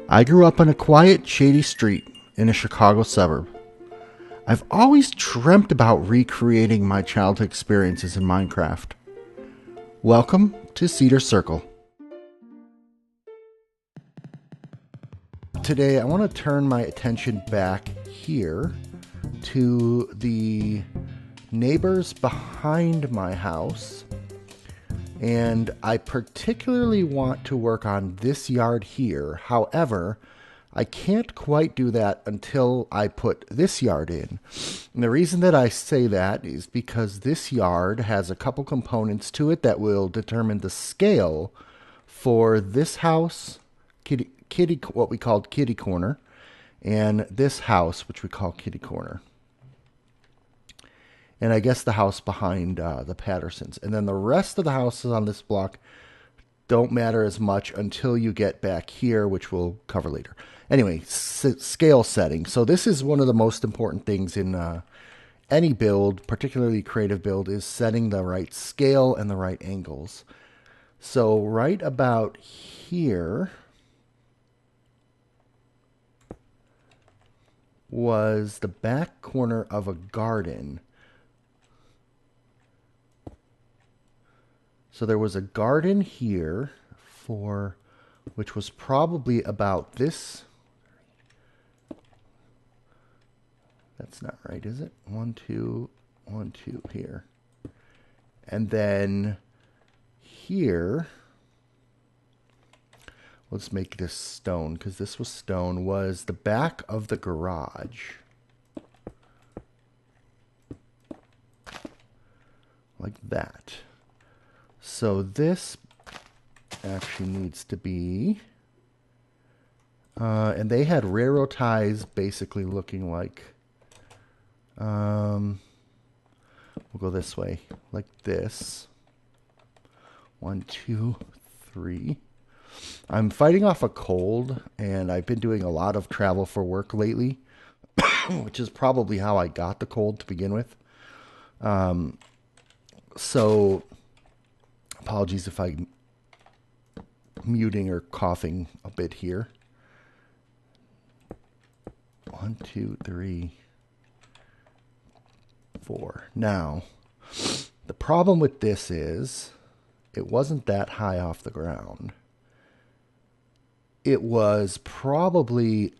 I grew up on a quiet, shady street in a Chicago suburb. I've always dreamt about recreating my childhood experiences in Minecraft. Welcome to Cedar Circle. Today, I want to turn my attention back here to the neighbors behind my house. And I particularly want to work on this yard here. However, I can't quite do that until I put this yard in. And the reason that I say that is because this yard has a couple components to it that will determine the scale for this house, what we called kitty corner, and this house, which we call kitty corner. And I guess the house behind the Pattersons. And then the rest of the houses on this block don't matter as much until you get back here, which we'll cover later. Anyway, scale setting. So this is one of the most important things in any build, particularly creative build, is setting the right scale and the right angles. So right about here was the back corner of a garden. So there was a garden here which was probably about this. That's not right, is it? 1, 2, 1, 2 here. And then here, let's make this stone because this was stone, was the back of the garage. Like that. So this actually needs to be, and they had railroad ties basically looking like, we'll go this way, like this. 1, 2, 3. I'm fighting off a cold, and I've been doing a lot of travel for work lately, which is probably how I got the cold to begin with. So apologies if I'm muting or coughing a bit here. 1, 2, 3, 4. Now, the problem with this is it wasn't that high off the ground. It was probably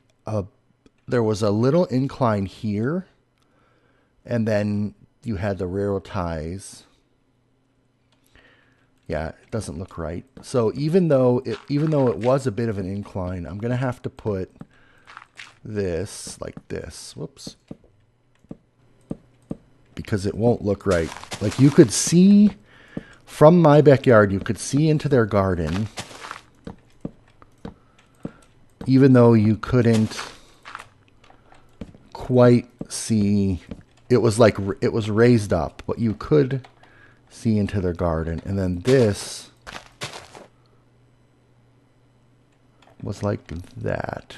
there was a little incline here, and then you had the railroad ties. Yeah, it doesn't look right. So even though it was a bit of an incline, I'm going to have to put this like this. Whoops. Because it won't look right. Like you could see from my backyard, you could see into their garden, even though you couldn't quite see. It was like it was raised up, but you could see into their garden. And then this was like that,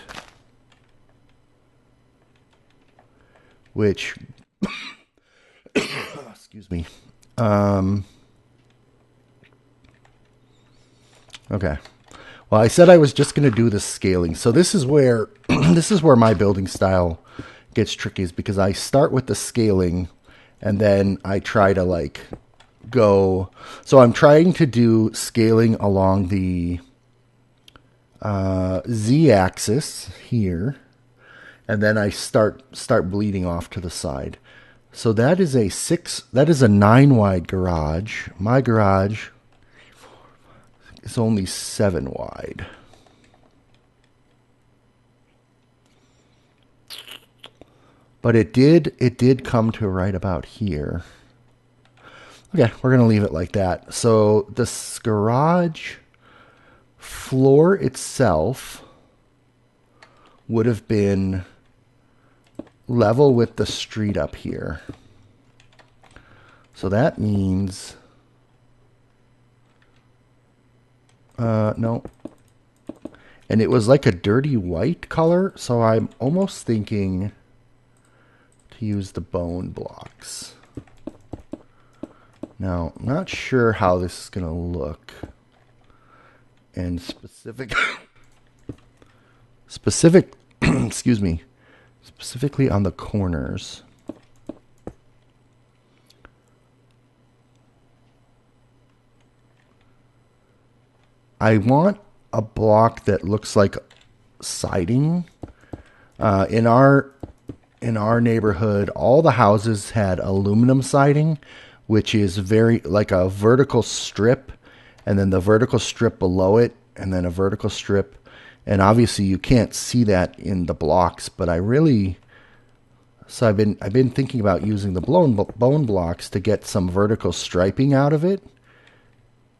which excuse me. Okay, well, I said I was just going to do the scaling. So this is where this is where my building style gets tricky, is because I start with the scaling and then I try to like go. So I'm trying to do scaling along the z-axis here, and then I start bleeding off to the side. So that is a 9 wide garage. My garage is only 7 wide. But it did come to right about here. Okay, we're going to leave it like that. So this garage floor itself would have been level with the street up here. So that means, no. And it was like a dirty white color, so I'm almost thinking to use the bone blocks. Now, I'm not sure how this is going to look. And excuse me, specifically on the corners. I want a block that looks like siding. In our neighborhood, all the houses had aluminum siding, which is very like a vertical strip, and then the vertical strip below it, and then a vertical strip. And obviously you can't see that in the blocks, but so I've been thinking about using the bone blocks to get some vertical striping out of it.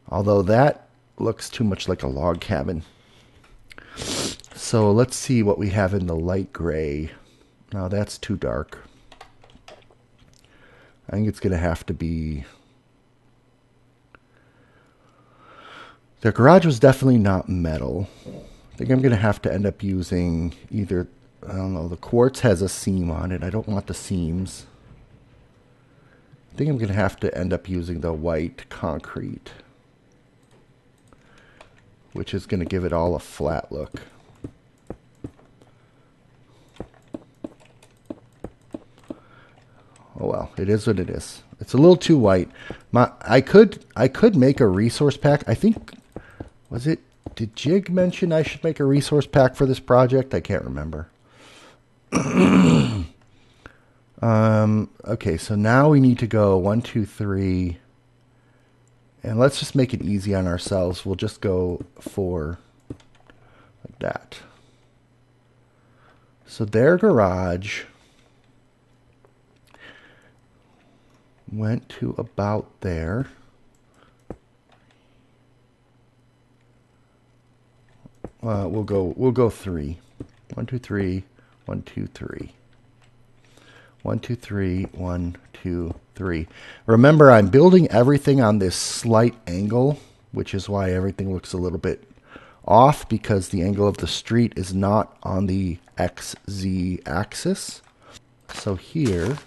Although that looks too much like a log cabin. So let's see what we have in the light gray. No, that's too dark. I think it's going to have to be... The garage was definitely not metal. I think I'm going to have to end up using either, I don't know, the quartz has a seam on it. I don't want the seams. I think I'm going to have to end up using the white concrete, which is going to give it all a flat look. Oh well, it is what it is. It's a little too white. I could make a resource pack. I think, did Jig mention I should make a resource pack for this project? I can't remember. Okay, so now we need to go 1, 2, 3, and let's just make it easy on ourselves. We'll just go 4 like that. So their garage went to about there. We'll go 3. 1, 2, 3. 1, 2, 3. 1, 2, 3. 1, 2, 3. Remember, I'm building everything on this slight angle, which is why everything looks a little bit off, because the angle of the street is not on the XZ axis. So here,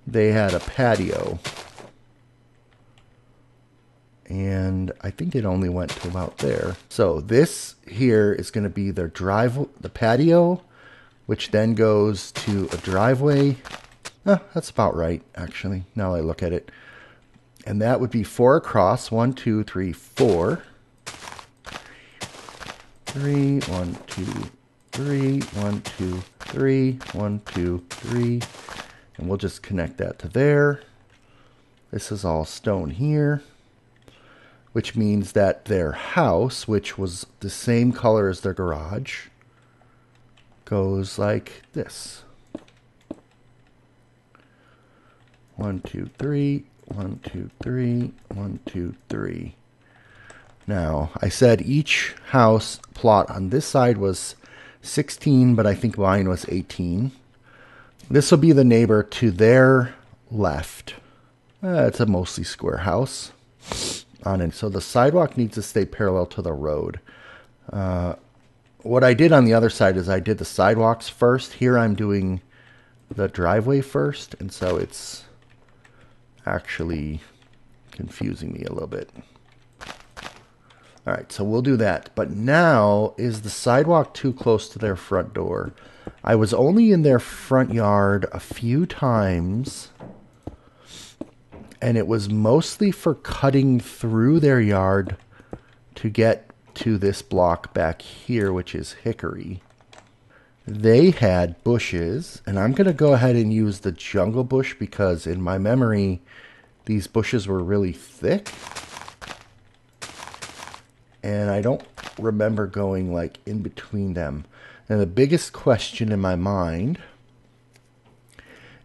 they had a patio, and I think it only went to about there. So this here is going to be their the patio, which then goes to a driveway. That's about right, actually, now I look at it. And that would be 4 across. 1, 2, 3, 4. 3, 1, 2, 3, 1, 2, 3, 1, 2, 3. And we'll just connect that to there. This is all stone here, which means that their house, which was the same color as their garage, goes like this. 1, 2, 3, 1, 2, 3, 1, 2, 3. Now, I said each house plot on this side was 16, but I think mine was 18. This will be the neighbor to their left. It's a mostly square house on it. So the sidewalk needs to stay parallel to the road. What I did on the other side is I did the sidewalks first. Here I'm doing the driveway first, and so it's actually confusing me a little bit. All right, so we'll do that. But now, is the sidewalk too close to their front door? I was only in their front yard a few times, and it was mostly for cutting through their yard to get to this block back here, which is hickory. They had bushes, and I'm going to go ahead and use the jungle bush because in my memory, these bushes were really thick. And I don't remember going like in between them. And the biggest question in my mind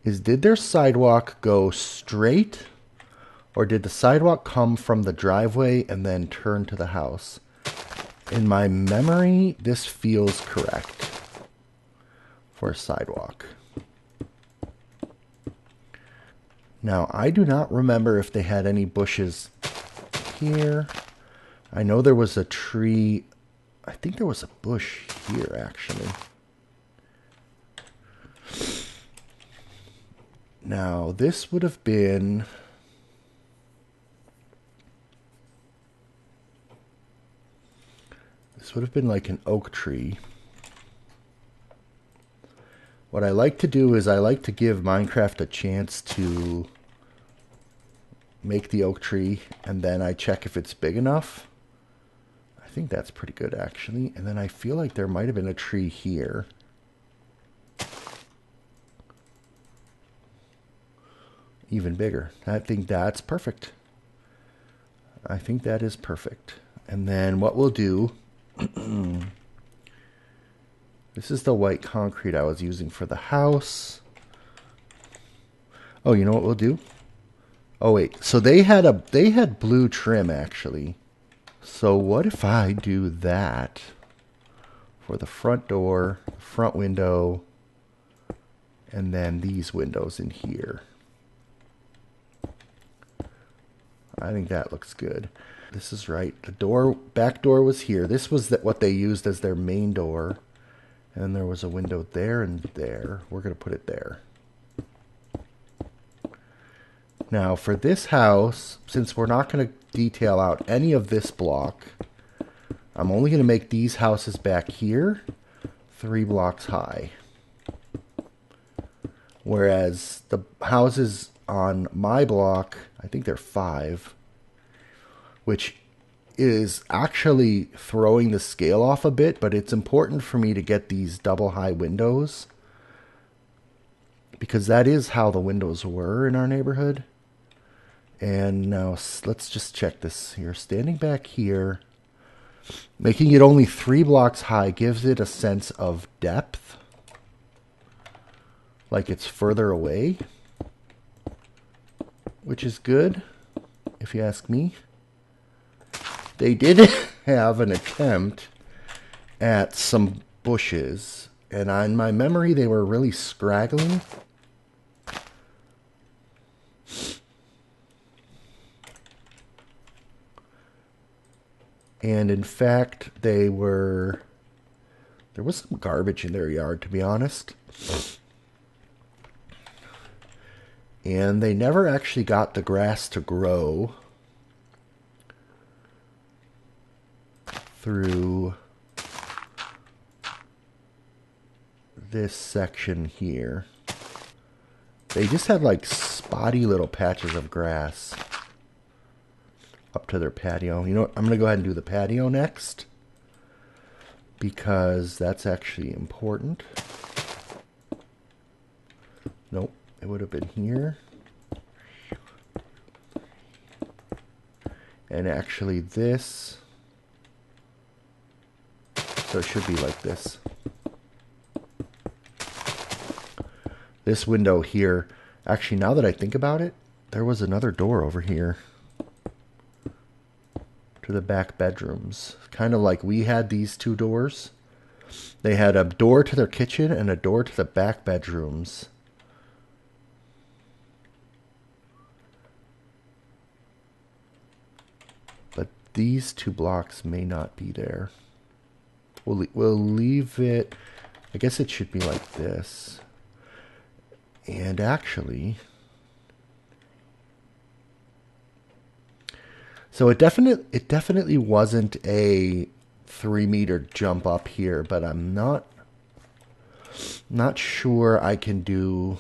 is, did their sidewalk go straight, or did the sidewalk come from the driveway and then turn to the house? In my memory, this feels correct for a sidewalk. Now, I do not remember if they had any bushes here. I know there was a tree. I think there was a bush here, actually. Now, this would have been... This would have been like an oak tree. What I like to do is I like to give Minecraft a chance to make the oak tree, and then I check if it's big enough. I think that's pretty good, actually. And then I feel like there might have been a tree here. Even bigger. I think that's perfect. I think that is perfect. And then what we'll do... This is the white concrete I was using for the house. Oh, you know what we'll do? Oh wait, so they had blue trim actually. So what if I do that for the front door, front window, and then these windows in here? I think that looks good. This is right. The back door was here. This was what they used as their main door. And there was a window there and there. We're going to put it there. Now, for this house, since we're not going to detail out any of this block, I'm only going to make these houses back here 3 blocks high. Whereas the houses on my block, I think they're 5, which is actually throwing the scale off a bit, but it's important for me to get these double high windows because that is how the windows were in our neighborhood. And now let's just check this here. Standing back here, making it only 3 blocks high gives it a sense of depth, like it's further away, which is good if you ask me. They did have an attempt at some bushes, and in my memory they were really scraggly. And in fact, there was some garbage in their yard, to be honest. And they never actually got the grass to grow through this section here. They just had like spotty little patches of grass up to their patio. You know what? I'm going to go ahead and do the patio next because that's actually important. Nope, it would have been here. And actually this... So it should be like this. This window here, actually now that I think about it, there was another door over here to the back bedrooms. Kind of like we had these 2 doors. They had a door to their kitchen and a door to the back bedrooms. But these 2 blocks may not be there. We'll leave it, I guess it should be like this. And actually, so it definitely wasn't a 3-meter jump up here, but I'm not sure I can do...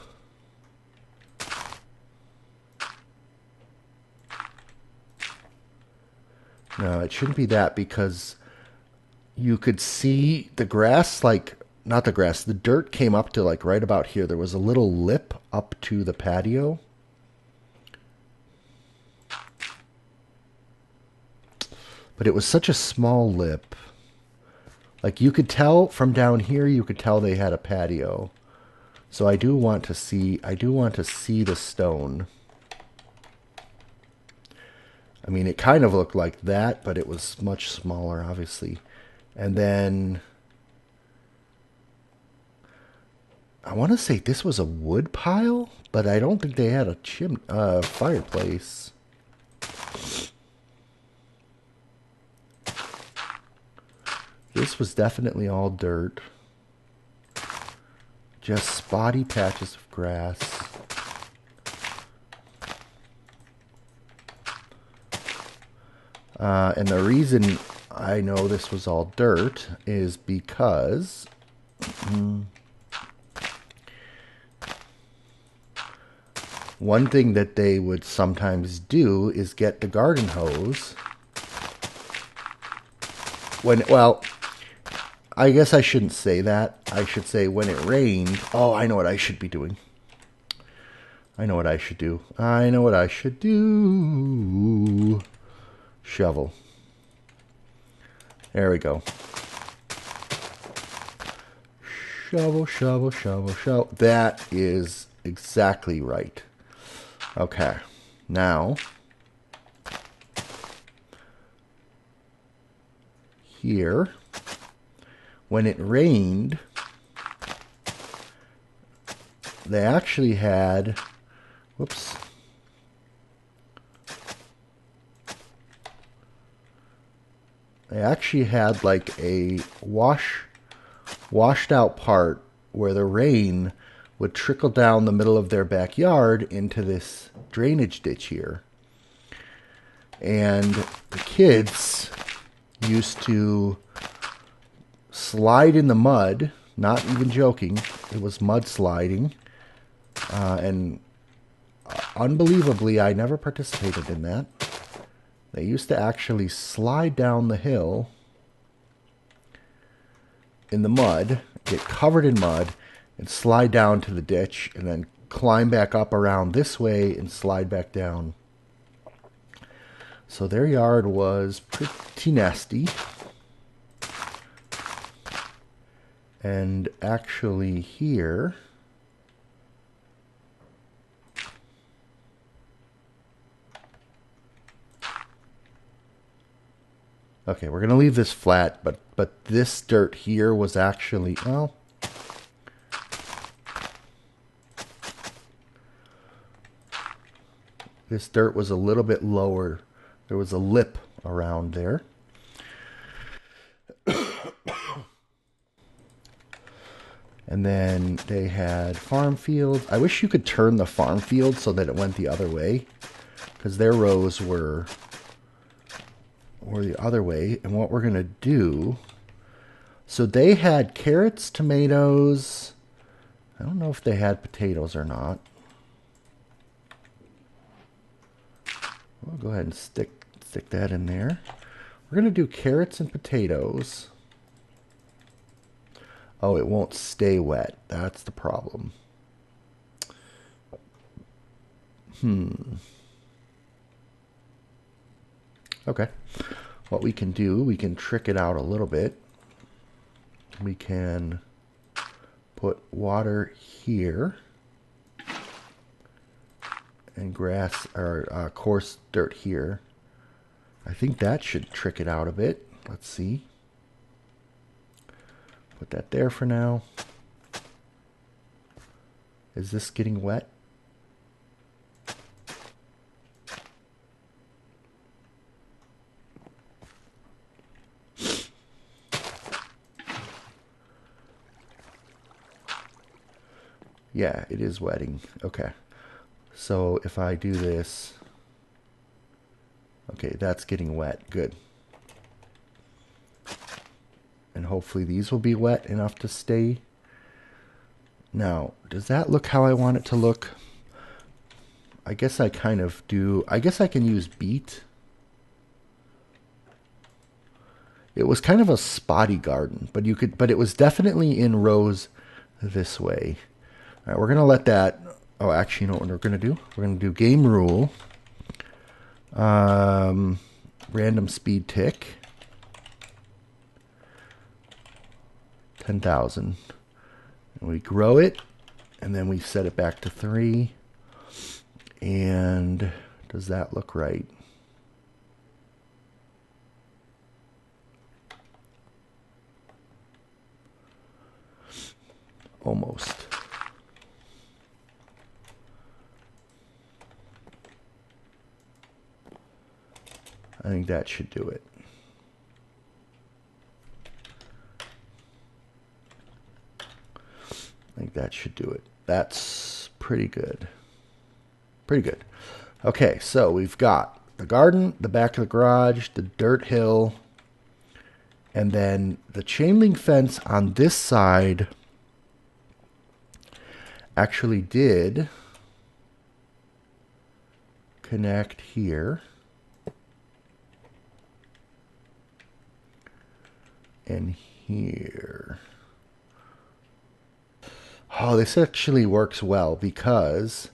No, it shouldn't be that because you could see the grass, like, not the grass, the dirt came up to like right about here. There was a little lip up to the patio. But it was such a small lip. Like you could tell from down here, you could tell they had a patio. So I do want to see the stone. I mean, it kind of looked like that, but it was much smaller, obviously. And then I want to say this was a wood pile, but I don't think they had a fireplace. This was definitely all dirt. Just spotty patches of grass. And the reason I know this was all dirt is because one thing that they would sometimes do is get the garden hose when, well, I guess I shouldn't say that. I should say when it rained. Oh, I know what I should be doing. I know what I should do. I know what I should do. Shovel. There we go. Shovel, shovel, shovel, shovel. That is exactly right. Okay. Now, here, when it rained, they actually had, whoops. They actually had like a washed out part where the rain would trickle down the middle of their backyard into this drainage ditch here. And the kids used to slide in the mud, not even joking. It was mudsliding. And unbelievably, I never participated in that. They used to actually slide down the hill in the mud, get covered in mud, and slide down to the ditch, and then climb back up around this way and slide back down. So their yard was pretty nasty. And actually here, okay, we're going to leave this flat, but this dirt here was actually, well, this dirt was a little bit lower. There was a lip around there. And then they had farm fields. I wish you could turn the farm field so that it went the other way, because their rows were the other way. And what we're going to do, so they had carrots, tomatoes. I don't know if they had potatoes or not. We'll go ahead and stick that in there. We're going to do carrots and potatoes. Oh, it won't stay wet. That's the problem. Okay. What we can do, we can trick it out a little bit. We can put water here and grass or coarse dirt here. I think that should trick it out a bit. Let's see. Put that there for now. Is this getting wet? Yeah, it is wetting. Okay. So if I do this, okay, that's getting wet. Good. And hopefully these will be wet enough to stay. Now, does that look how I want it to look? I guess I kind of do. I guess I can use beet. It was kind of a spotty garden, but you could, but it was definitely in rows this way. All right, we're gonna let that. Oh, actually, you know what we're gonna do? We're gonna do game rule. Random speed tick. 10,000. And we grow it, and then we set it back to 3. And does that look right? Almost. I think that should do it. I think that should do it. That's pretty good. Pretty good. Okay, so we've got the garden, the back of the garage, the dirt hill, And then the chain link fence on this side actually did connect here. And here. Oh, this actually works well because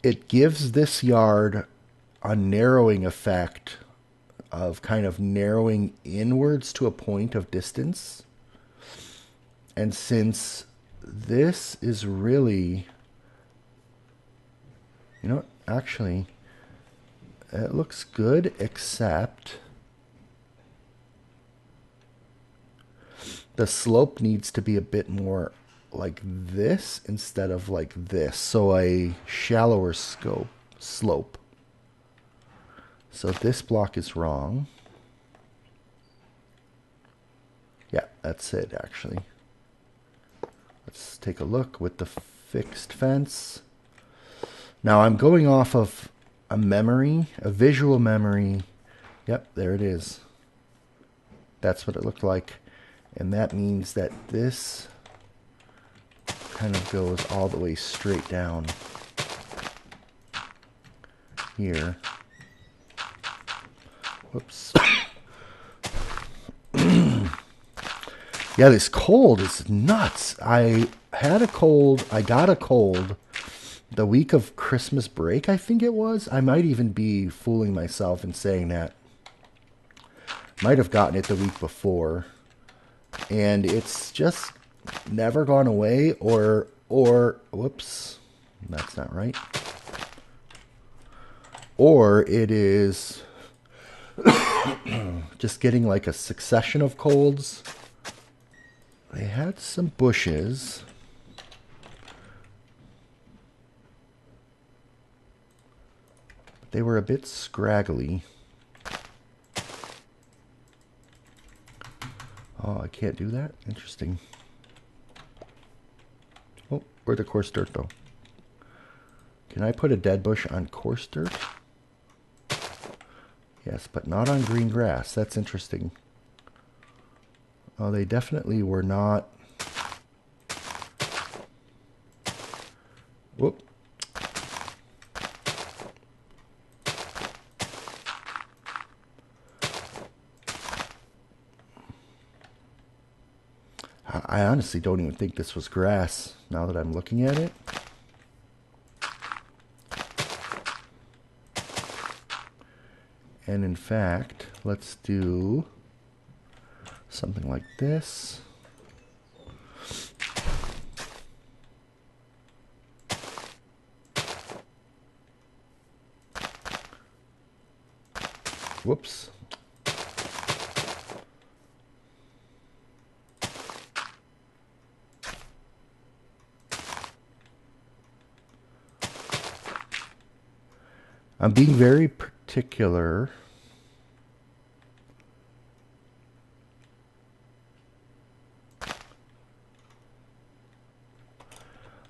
it gives this yard a narrowing effect of kind of narrowing inwards to a point of distance. And since this is really, you know, actually, it looks good, except the slope needs to be a bit more like this instead of like this. So a shallower slope. So this block is wrong. Yeah, that's it actually. Let's take a look with the fixed fence. Now I'm going off of a memory, a visual memory. Yep, there it is. That's what it looked like. And that means that this kind of goes all the way straight down here. Whoops. Yeah, this cold is nuts. I had a cold. I got a cold the week of Christmas break, I think it was. I might even be fooling myself in saying that. Might have gotten it the week before. And it's just never gone away or whoops. That's not right. Or it is just getting like a succession of colds. They had some bushes. They were a bit scraggly. Oh, I can't do that? Interesting. Oh, where'd the coarse dirt go? Can I put a dead bush on coarse dirt? Yes, but not on green grass. That's interesting. Oh, they definitely were not. Whoop. I honestly don't even think this was grass now that I'm looking at it. And in fact, let's do something like this. Whoops. I'm being very particular.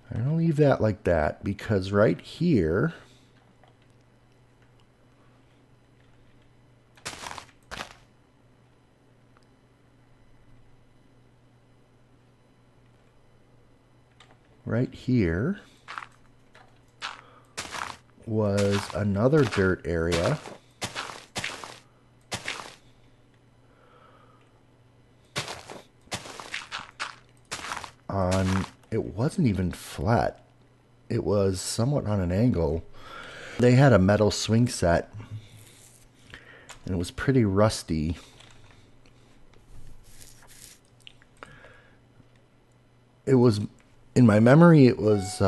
I'm going to leave that like that because right here, was another dirt area. It wasn't even flat. It was somewhat on an angle. They had a metal swing set, and it was pretty rusty. It was, in my memory, it was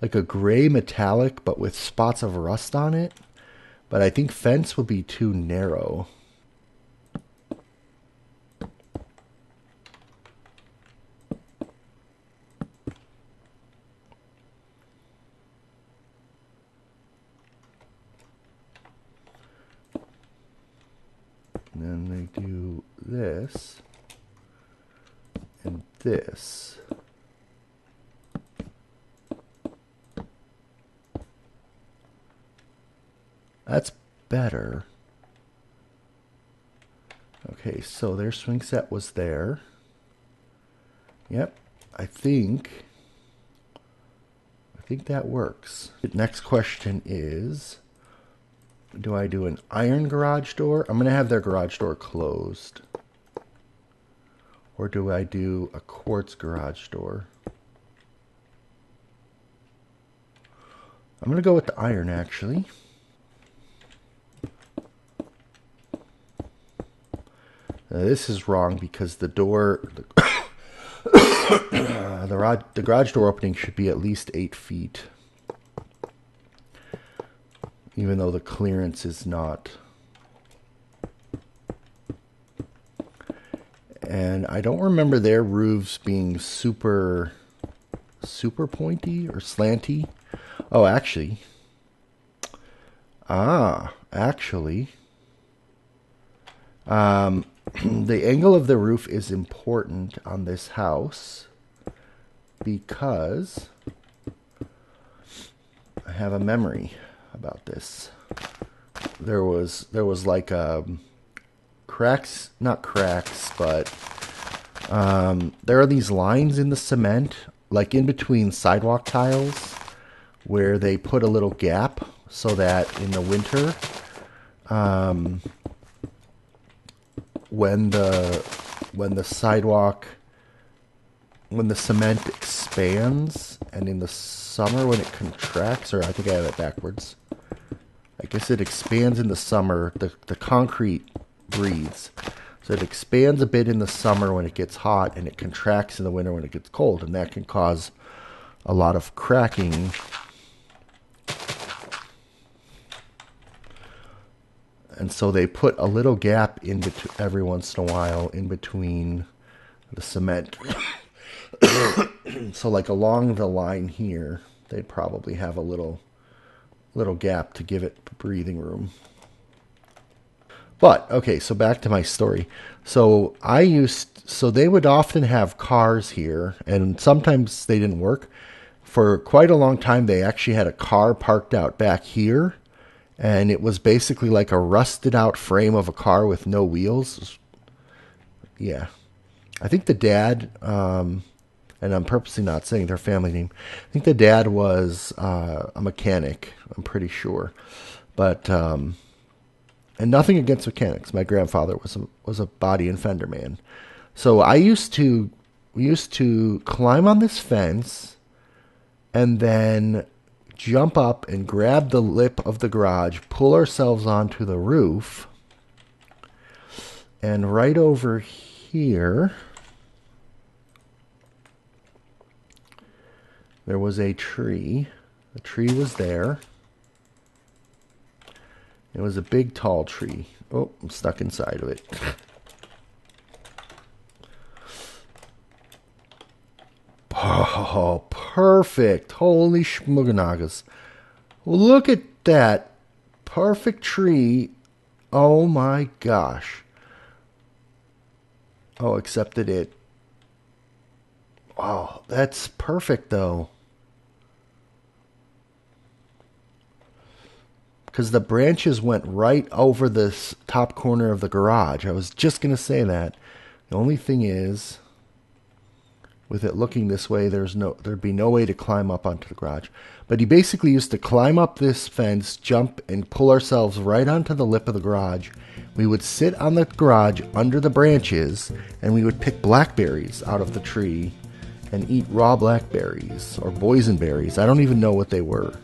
like a gray metallic, but with spots of rust on it. But I think fence would be too narrow. And then they do this and this. That's better. Okay, so their swing set was there. Yep, I think that works. The next question is, do I do an iron garage door? I'm going to have their garage door closed. Or do I do a quartz garage door? I'm going to go with the iron, actually. Now, this is wrong because the door, the garage door opening should be at least 8 feet. Even though the clearance is not. And I don't remember their roofs being super pointy or slanty. Oh, actually. The angle of the roof is important on this house because I have a memory about this. There was like cracks, not cracks, but there are these lines in the cement, like in between sidewalk tiles, where they put a little gap so that in the winter, when the cement expands, and in the summer when it contracts, or I think I have it backwards. I guess it expands in the summer. The concrete breathes. So it expands a bit in the summer when it gets hot, and it contracts in the winter when it gets cold, and that can cause a lot of cracking. And so they put a little gap in between every once in a while in between the cement. So like along the line here, they'd probably have a little gap to give it breathing room. But okay, so back to my story. So they would often have cars here, and sometimes they didn't work. For quite a long time, they actually had a car parked out back here, and it was basically like a rusted out frame of a car with no wheels. Yeah. I think the dad, and I'm purposely not saying their family name, I think the dad was a mechanic, I'm pretty sure. But, and nothing against mechanics. My grandfather was a body and fender man. So we used to climb on this fence and then jump up and grab the lip of the garage, pull ourselves onto the roof, and right over here there was a tree. The tree was there. It was a big, tall tree. Oh, I'm stuck inside of it. Oh, perfect. Holy schmuganagas. Look at that. Perfect tree. Oh my gosh. Oh, except that it... Oh, that's perfect though. Because the branches went right over this top corner of the garage. I was just going to say that. The only thing is, with it looking this way, there'd be no way to climb up onto the garage. But he basically used to climb up this fence, jump, and pull ourselves right onto the lip of the garage. We would sit on the garage under the branches, and we would pick blackberries out of the tree and eat raw blackberries, or boysenberries. I don't even know what they were.